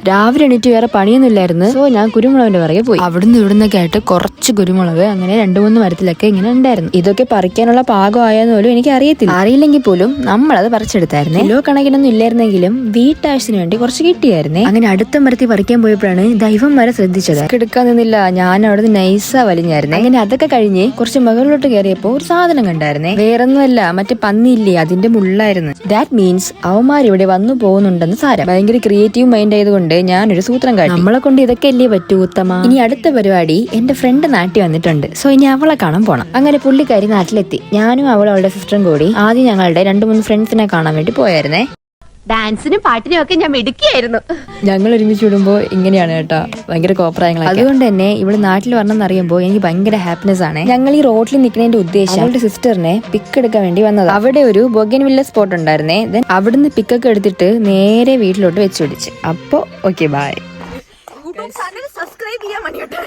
രാവിലെ എണീറ്റ് വേറെ പണിയൊന്നും ഇല്ലായിരുന്നു. സോ ഞാൻ കുരുമുളകിന്റെ പിറകെ പോയി. അവിടുന്ന് ഇവിടുന്നൊക്കെ ആയിട്ട് കുറച്ച് കുരുമുളക് അങ്ങനെ 2-3 മരത്തിലൊക്കെ ഇങ്ങനെ ഉണ്ടായിരുന്നു. ഇതൊക്കെ പറിക്കാനുള്ള പാകമായെന്ന് പോലും എനിക്ക് അറിയത്തില്ല. അറിയില്ലെങ്കിൽ പോലും നമ്മളത് പറിച്ചെടുത്തായിരുന്നേ. കിലോ കണക്കിനൊന്നും ഇല്ലായിരുന്നെങ്കിലും വീട്ടാവശ്യത്തിന് വേണ്ടി കുറച്ച് കിട്ടിയായിരുന്നേ. അങ്ങനെ അടുത്ത മരത്തിൽ പറിക്കാൻ പോയപ്പോഴാണ് ദൈവം വരെ ശ്രദ്ധിച്ചത്. എടുക്കാൻ നിന്നില്ല, ഞാൻ അവിടെ നൈസാ വലിഞ്ഞായിരുന്നേ. അങ്ങനെ അതൊക്കെ കഴിഞ്ഞ് കുറച്ച് മുകളിലോട്ട് കയറിയപ്പോ ഒരു സാധനം കണ്ടായിരുന്നേ. വേറൊന്നുമല്ല, മറ്റേ പന്നിയില്ലേ അതിന്റെ മുള്ളായിരുന്നു. ദാറ്റ് മീൻസ് അവന്മാർ ഇവിടെ വന്നു പോകുന്നുണ്ടെന്ന് സാരം. ഭയങ്കര ക്രിയേറ്റീവ് മൈൻഡ് ആയതുകൊണ്ട് ഞാനൊരു സൂത്രം കാട്ടി. നമ്മളെ കൊണ്ട് ഇതൊക്കെ അല്ലേ പറ്റൂ ഉത്തമ. ഇനി അടുത്ത പരിപാടി എന്റെ ഫ്രണ്ട് നാട്ടിൽ വന്നിട്ടുണ്ട്. സോ ഇനി അവളെ കാണാൻ പോണം. അങ്ങനെ പുള്ളിക്കാരി നാട്ടിലെത്തി. ഞാനും അവളുടെ സിസ്റ്ററും കൂടി ആദ്യം ഞങ്ങളുടെ 2-3 ഫ്രണ്ട്സിനെ കാണാൻ വേണ്ടി പോയായിരുന്നേ. ഡാൻസിനും പാട്ടിനും ഒക്കെ ഞാൻ മിടുക്കിയായിരുന്നു. ഞങ്ങൾ ഒരുമിച്ച് വിടുമ്പോ ഇങ്ങനെയാണ് കേട്ടോ, ഭയങ്കര കോപ്രായങ്ങൾ. അതുകൊണ്ട് തന്നെ ഇവിടെ നാട്ടിൽ വരണമെന്ന് അറിയുമ്പോൾ എനിക്ക് ഭയങ്കര ഹാപ്പിനെസ് ആണ്. ഞങ്ങൾ ഈ റോഡിൽ നിൽക്കുന്നതിന്റെ ഉദ്ദേശം അവളുടെ സിസ്റ്ററിനെ പിക്ക് എടുക്കാൻ വേണ്ടി വന്നത്. അവിടെ ഒരു ബൊഗൻവില്ല സ്പോട്ട് ഉണ്ടായിരുന്നേ. ദെൻ അവിടുന്ന് പിക്കൊക്കെ എടുത്തിട്ട് നേരെ വീട്ടിലോട്ട് വെച്ച് പിടിച്ച്. അപ്പൊ ഓക്കെ ബൈ. സബ്സ്ക്രൈബ് ചെയ്യാൻ മണിയോട്ടാ.